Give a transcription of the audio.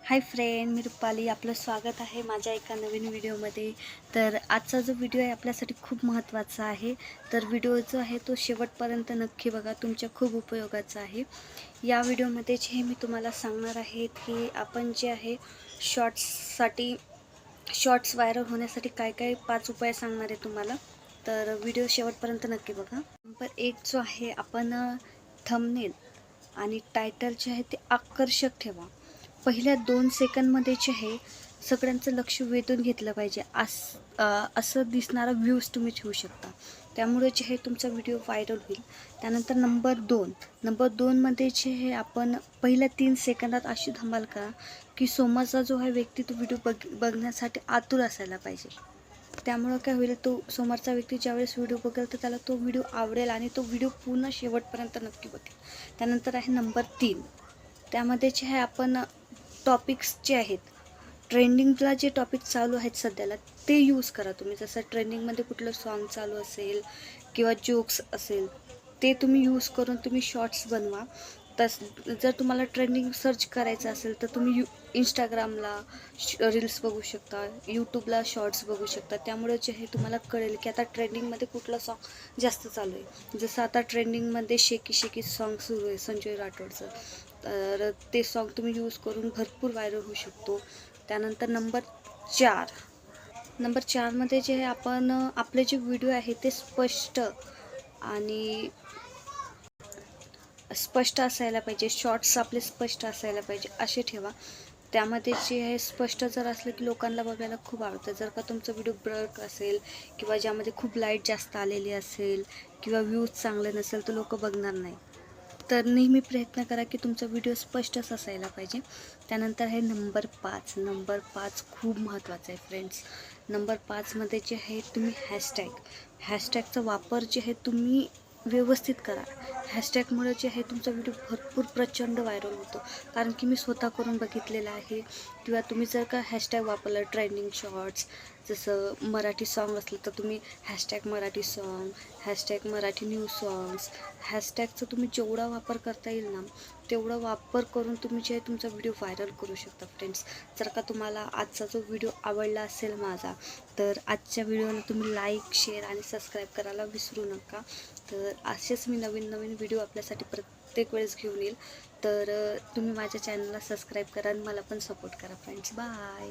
Hi friend, मी रुपाली. आपलं स्वागत आहे माझ्या एका नवीन व्हिडिओमध्ये. तर आजचा जो व्हिडिओ आहे आपल्यासाठी खूप महत्त्वाचा आहे. तर व्हिडिओ जो आहे तो शेवटपर्यंत नक्की बघा, तुमच्या खूप उपयोगाचा आहे. या व्हिडिओमध्ये जे मी तुम्हाला सांगणार आहे की आपण जे आहे शॉर्ट्स व्हायरल होण्यासाठी काय काय 5 उपाय सांगणार आहे तुम्हाला. तर व्हिडिओ शेवटपर्यंत नक्की बघा. नंबर 1 जो आहे, आपण थंबनेल आणि टायटल जे आहे ते आकर्षक ठेवा. पहिल्या 2 सेकंदमध्ये जे आहे सगळ्यांचं लक्ष वेधून घेतलं पाहिजे, असं दिसणारा व्ह्यूज तुम्ही ठेवू शकता. त्यामुळे जे आहे तुमचा व्हिडिओ व्हायरल होईल. त्यानंतर नंबर 2मध्ये जे आहे आपण पहिल्या 3 सेकंदात अशी धमाल करा की समोरचा जो आहे व्यक्ती तो व्हिडिओ बघण्यासाठी आतुर असायला पाहिजे. त्यामुळं काय होईल, तो समोरचा व्यक्ती ज्यावेळेस व्हिडिओ बघेल तर त्याला तो व्हिडिओ आवडेल आणि तो व्हिडिओ पूर्ण शेवटपर्यंत नक्की बघेल. त्यानंतर आहे नंबर 3. त्यामध्ये जे आहे आपण टॉपिक्स जे आहेत, ट्रेंडिंगला जे टॉपिक चालू आहेत सध्याला ते यूज करा तुम्ही. जसं ट्रेंडिंगमध्ये कुठलं सॉन्ग चालू असेल किंवा जोक्स असेल ते तुम्ही यूज करून तुम्ही शॉर्ट्स बनवा. जर तुम्हाला ट्रेंडिंग सर्च करायचं असेल तर तुम्ही इंस्टाग्रामला रील्स बघू शकता, यूट्यूबला शॉर्ट्स बघू शकता. त्यामुळे जे आहे तुम्हाला कळेल की आता ट्रेंडिंगमध्ये कुठलं सॉन्ग जास्त चालू आहे. जसं आता ट्रेंडिंगमध्ये शेकी शेकी सॉन्ग सुरू आहे संजय राठोडचं. तर ते सॉन्ग तुम्ही यूज करून भरपूर व्हायरल होऊ शकतो. त्यानंतर नंबर 4मध्ये जे आहे आपण आपले जे व्हिडिओ आहे ते स्पष्ट असायला पाहिजे. शॉर्ट्स आपले स्पष्ट असायला पाहिजे असे ठेवा. त्यामध्ये जे आहे स्पष्ट जर असलं की लोकांना बघायला खूप आवडतं. जर का तुमचा व्हिडिओ ब्लर असेल किंवा ज्यामध्ये खूप लाईट जास्त आलेली असेल किंवा व्ह्यूज चांगले नसेल तर लोक बघणार नाही. तर नेहमी प्रयत्न करा की तुमचा व्हिडिओ स्पष्टच असायला पाहिजे. त्यानंतर आहे नंबर 5 खूप महत्त्वाचं आहे फ्रेंड्स. नंबर 5मध्ये जे आहे तुम्ही हॅशटॅगचा वापर जे आहे तुम्ही व्यवस्थित करा. हॅशटॅगमुळे जे आहे तुमचा व्हिडिओ भरपूर प्रचंड व्हायरल होतो. कारण की मी स्वतः करून बघितलेलं आहे. किंवा तुम्ही जर का हॅशटॅग वापरलं ट्रेंडिंग शॉर्ट्स, जसं मराठी सॉन्ग असलं तर तुम्ही hashtag Marathi song, hashtag Marathi new songs, हॅशटॅगचा तुम्ही जेवढा वापर करता येईल ना तेवढा वापर करून तुम्ही जे आहे तुमचा व्हिडिओ व्हायरल करू शकता फ्रेंड्स. जर का तुम्हाला आजचा जो व्हिडिओ आवडला असेल माझा, तर आजच्या व्हिडिओला तुम्ही लाईक, शेअर आणि सबस्क्राईब करायला विसरू नका. तर असेच मी नवीन व्हिडिओ आपल्यासाठी प्रत्येक वेळेस घेऊन येईल. तर तुम्ही माझ्या चॅनलला सबस्क्राईब करा आणि मला पण सपोर्ट करा फ्रेंड्स. बाय.